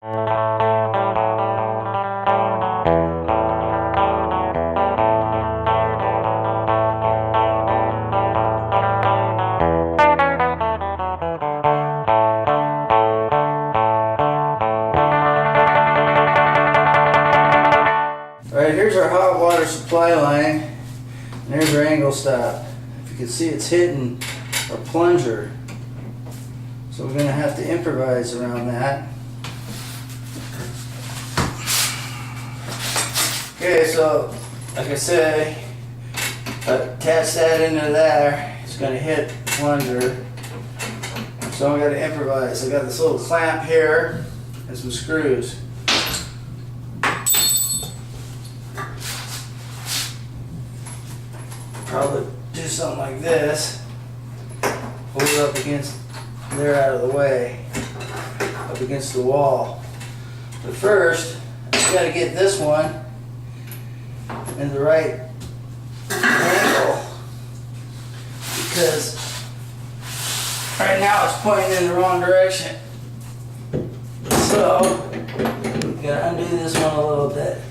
Alright, here's our hot water supply line, and there's our angle stop. If you can see, it's hitting our plunger, so we're going to have to improvise around that. Okay, so like I said, attach that into there. It's going to hit the plunger, so I'm going to improvise. I got this little clamp here and some screws. Probably do something like this, hold it up against there out of the way, up against the wall. But first, I gotta get this one in the right angle, because right now it's pointing in the wrong direction. So, gotta undo this one a little bit.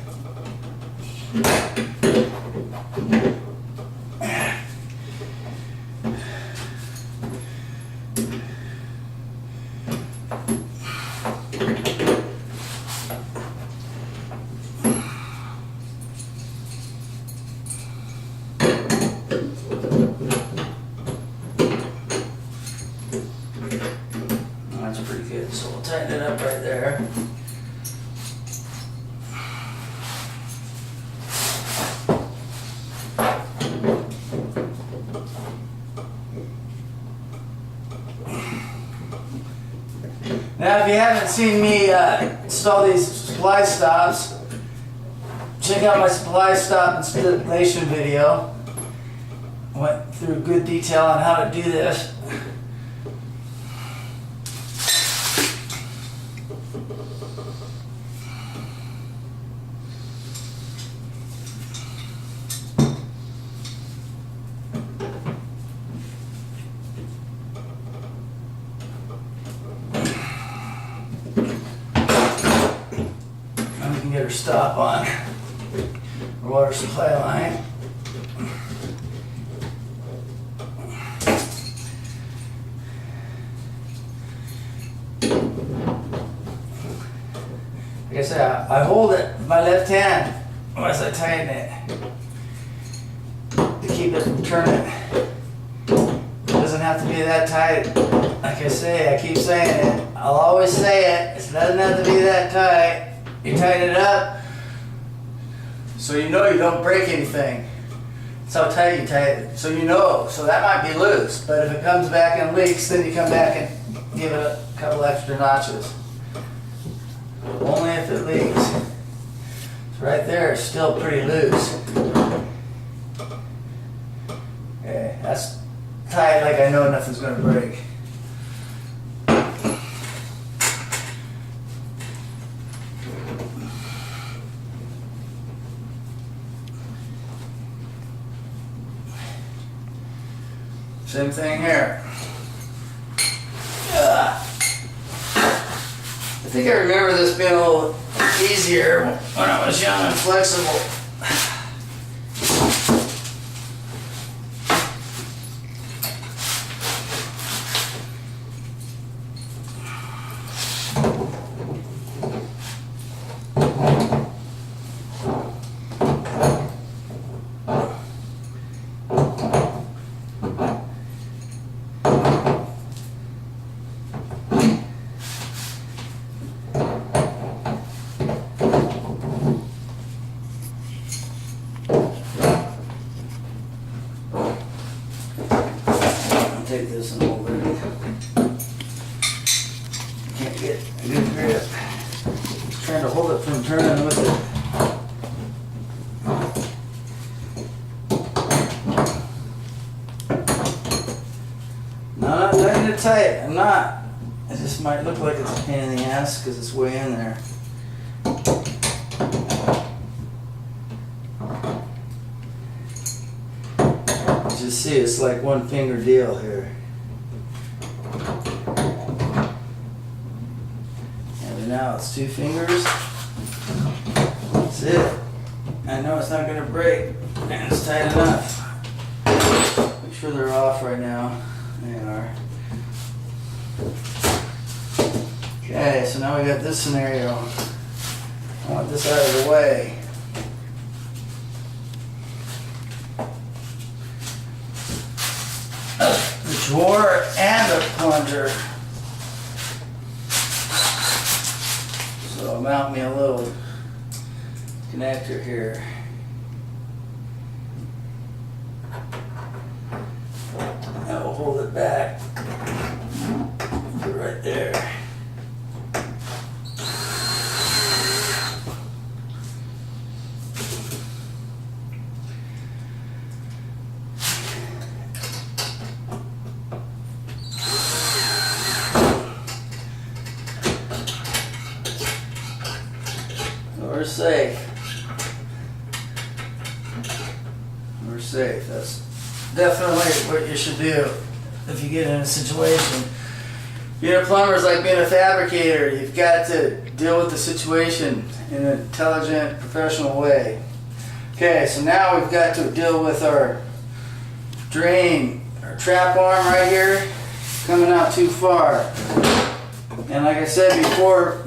That's pretty good, so we'll tighten it up right there. Now, if you haven't seen me install these supply stops, check out my supply stop installation video. Went through good detail on how to do this. And we can get her stop on our water supply line. Like I said, I hold it with my left hand as I tighten it to keep it from turning. It doesn't have to be that tight. Like I say, I keep saying it. I'll always say it. It doesn't have to be that tight. You tighten it up so you know you don't break anything. That's how tight you tighten it. So you know. So that might be loose, but if it comes back and leaks, then you come back and give it a couple extra notches. Only if it leaks. So right there, it's still pretty loose. Okay, that's tight like I know nothing's going to break. Same thing here. I think I remember this being a little easier when I was young and flexible. Take this and hold it. Can't get a good grip. Trying to hold it from turning with it. No, I'm not letting it tight. I'm not. It just might look like it's a pain in the ass because it's way in there. Just see, it's like one finger deal here. And now now. It's 2 fingers. That's it. I know it's not gonna break, and it's tight enough. Make sure they're off right now. They are. Okay, so now we got this scenario. I want this out of the way. The drawer and the plunger. So I'll mount me a little connector here. That will hold it back. Put it right there. We're safe. We're safe. That's definitely what you should do if you get in a situation. Being a plumber is like being a fabricator. You've got to deal with the situation in an intelligent, professional way. Okay, so now we've got to deal with our drain, our trap arm right here, coming out too far. And like I said before,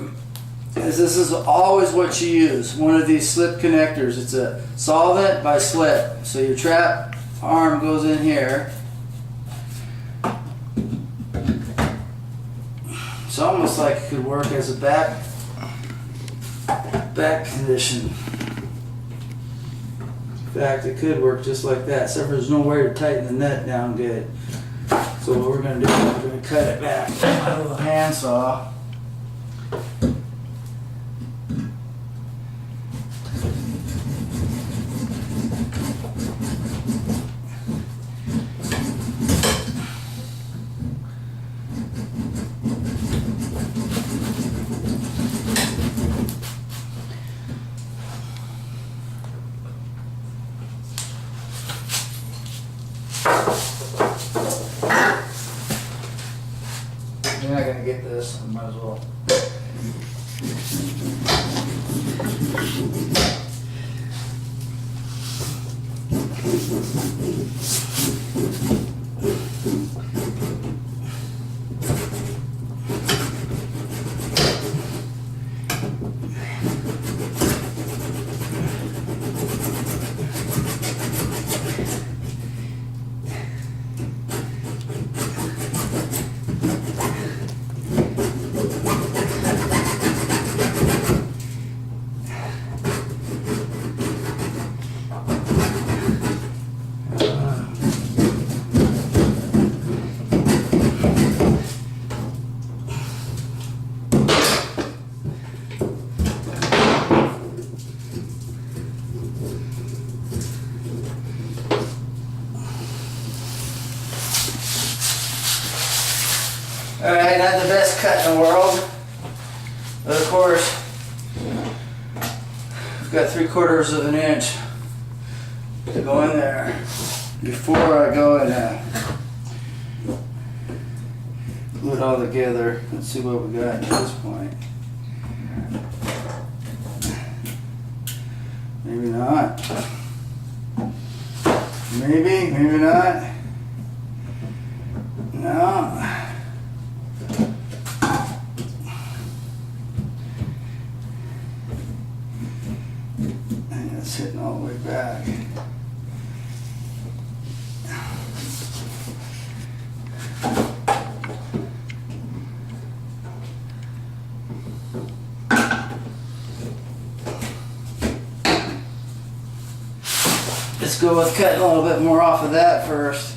this is always what you use, one of these slip connectors. It's a solvent by slip. So your trap arm goes in here. It's almost like it could work as a back condition. In fact, it could work just like that, except there's no way to tighten the nut down good. So what we're going to do is we're going to cut it back with a little handsaw. You're not going to get this, I might as well. Alright, not the best cut in the world, but of course, I've got 3/4 of an inch to go in there before I go and glue it all together. Let's see what we got at this point. Maybe not. Maybe, maybe not. No. It's hitting all the way back. Let's go with cutting a little bit more off of that first.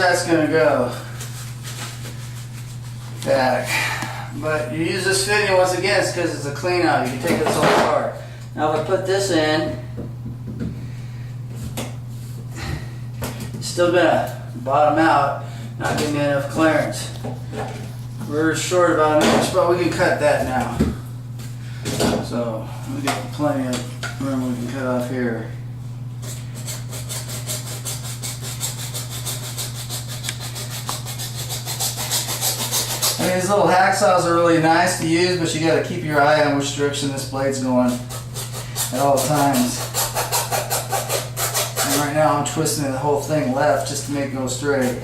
that's gonna go back. But you use this fitting once again, it's because it's a clean out. You can take this all apart. Now if I put this in, it's still gonna bottom out, not giving me enough clearance. We're short about an inch, but we can cut that now. So we got plenty of room we can cut off here. I mean, these little hacksaws are really nice to use, but you got to keep your eye on which direction this blade's going at all times. And right now I'm twisting the whole thing left just to make it go straight.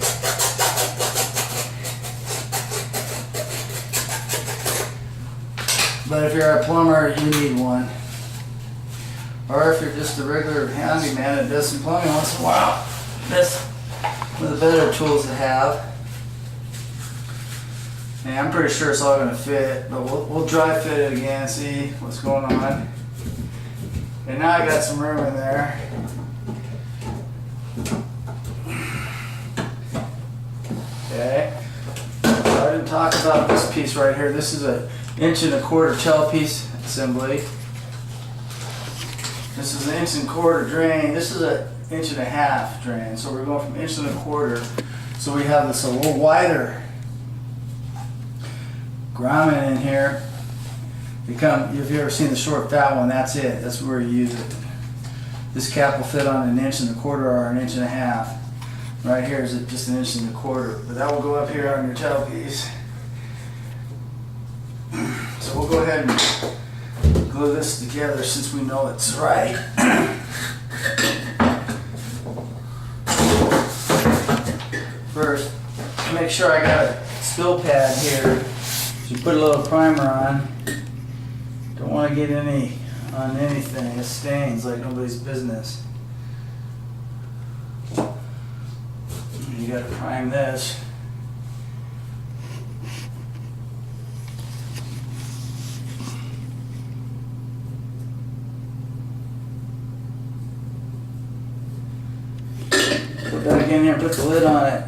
But if you're a plumber, you need one. Or if you're just a regular handyman that does some plumbing once in a while, that's one of the better tools to have. Yeah, I'm pretty sure it's all going to fit, but we'll dry fit it again and see what's going on. And now I got some room in there. Okay. So I didn't talk about this piece right here. This is an 1¼ inch tailpiece assembly. This is an 1¼ inch drain. This is an 1½ inch drain. So we're going from 1¼ inch. So we have this a little wider grommet in here. If you ever seen the short fat one, that's it. That's where you use it. This cap will fit on an 1¼ inch or an 1½ inch. Right here is just an 1¼ inch, but that will go up here on your tailpiece. So we'll go ahead and glue this together since we know it's right. First, make sure I got a spill pad here. So you put a little primer on. Don't want to get any on anything. It stains like nobody's business. You got to prime this. Put that again here and put the lid on it.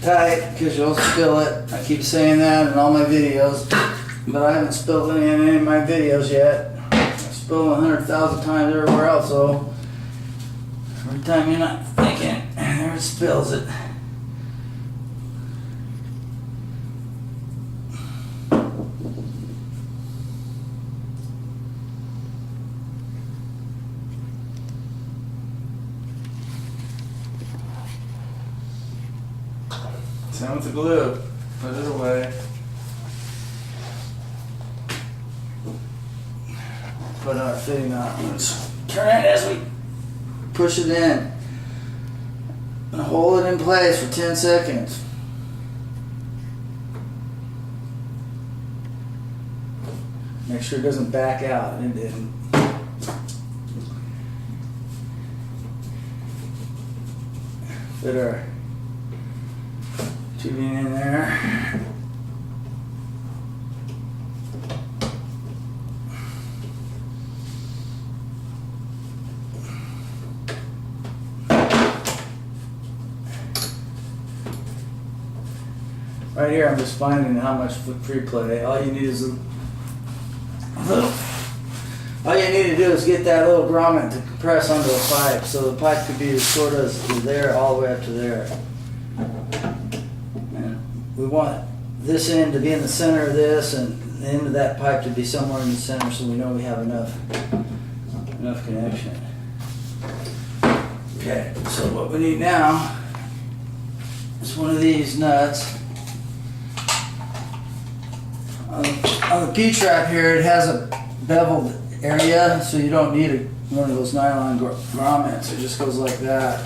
Tight, because you'll spill it. I keep saying that in all my videos, but I haven't spilled any in any of my videos yet. I've spilled 100,000 times everywhere else, so every time you're not thinking, there it spills it. Same with the glue. Put it away. Put our fitting on. Let's turn it as we push it in. And hold it in place for 10 seconds. Make sure it doesn't back out. It didn't. Fit our tubing in there. Right here, I'm just finding how much free play. All you need is a little. All you need to do is get that little grommet to compress onto a pipe, so the pipe could be as short as there, all the way up to there. We want this end to be in the center of this and the end of that pipe to be somewhere in the center so we know we have enough connection. Okay, so what we need now is one of these nuts. On the P-trap here, it has a beveled area, so you don't need one of those nylon grommets. It just goes like that.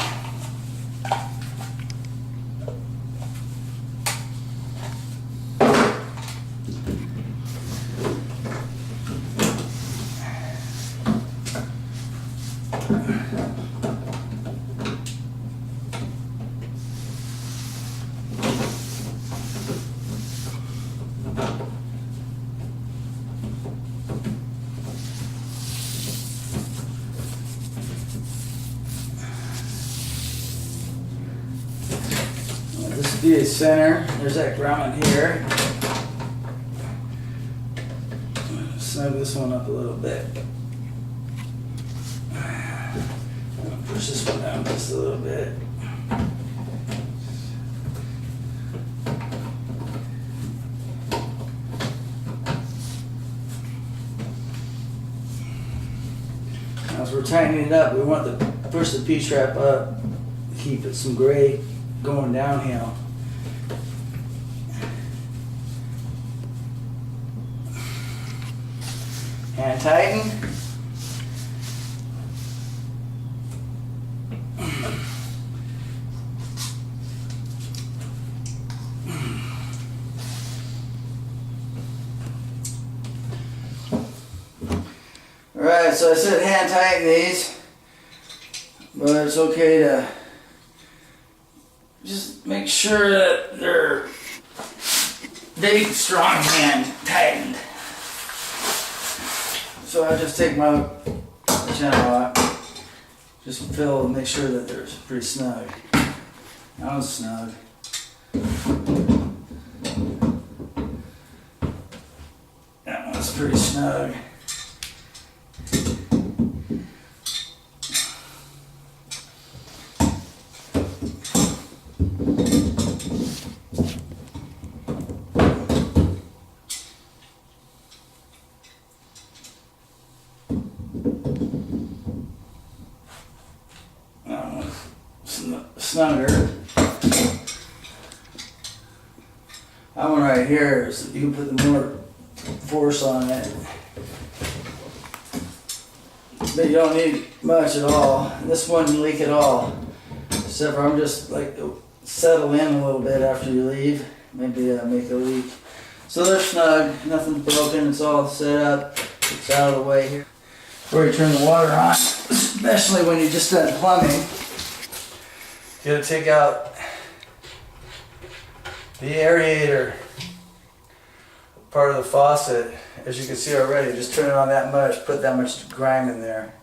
dead center. There's that grommet here. Snug this one up a little bit. Push this one down just a little bit. As we're tightening it up, we want to push the P-trap up, keep it some grade going downhill. Hand tighten. Alright, so I said hand tighten these, but it's okay to just make sure that they're big, strong hand tightened. So I just take my channel out, just feel and make sure that they're pretty snug. That one's snug. That one's pretty snug. Snugger. That one right here is you can put the more force on it, but you don't need much at all. This one you leak at all, except for I'm just like settle in a little bit after you leave, maybe make a leak. So they're snug, nothing's broken, it's all set up, it's out of the way here. Before you turn the water on, especially when you just done plumbing, you gotta take out the aerator part of the faucet. As you can see already, just turn it on that much, put that much grime in there.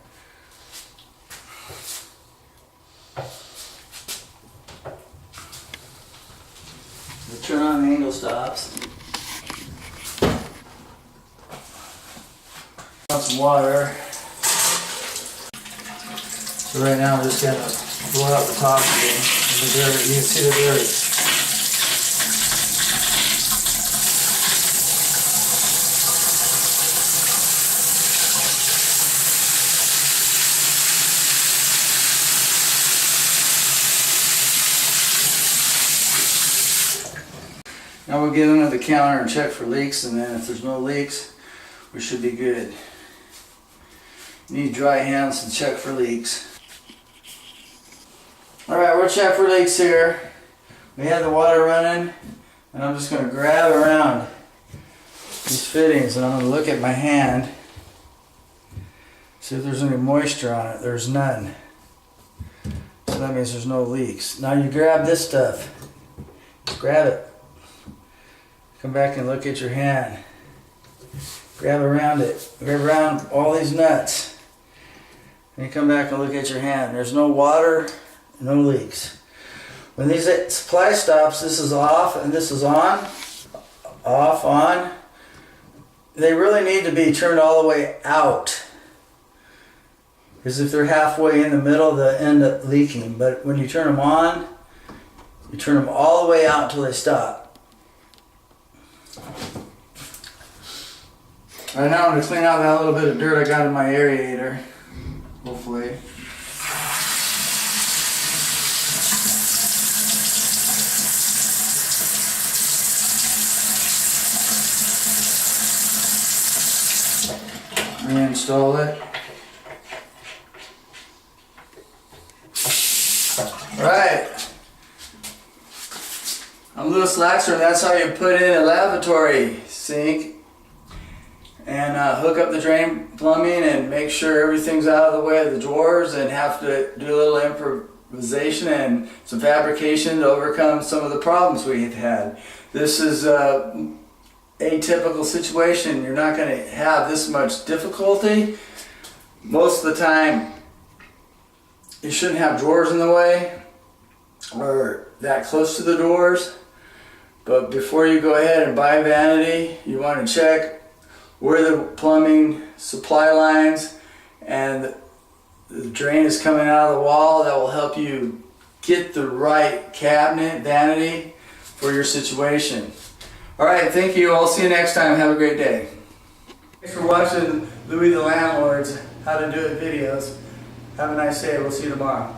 You turn on the angle stops. Want some water. So right now I'm just gonna blow out the top again. And the dirt, you can see the dirt. Now we'll get under the counter and check for leaks, and then if there's no leaks, we should be good. You need dry hands to check for leaks. Alright, we'll check for leaks here. We have the water running, and I'm just going to grab around these fittings, and I'm going to look at my hand, see if there's any moisture on it. There's none. So that means there's no leaks. Now you grab this stuff. Just grab it. Come back and look at your hand. Grab around it. Grab around all these nuts. And you come back and look at your hand. There's no water. No leaks. When these supply stops, this is off and this is on, off, on. They really need to be turned all the way out, because if they're halfway in the middle, they'll end up leaking. But when you turn them on, you turn them all the way out until they stop. Right now I'm going to clean out that little bit of dirt I got in my aerator, hopefully. Reinstall it. Right. I'm Louie The Landlord, and that's how you put in a lavatory sink and hook up the drain plumbing and make sure everything's out of the way of the drawers, and have to do a little improvisation and some fabrication to overcome some of the problems we've had. This is atypical situation. You're not going to have this much difficulty. Most of the time you shouldn't have drawers in the way, or that close to the doors. But before you go ahead and buy vanity, you want to check where the plumbing supply lines and the drain is coming out of the wall. That will help you get the right cabinet vanity for your situation. Alright, thank you. I'll see you next time. Have a great day. Thanks for watching Louie the Landlord's How to Do It videos. Have a nice day. We'll see you tomorrow.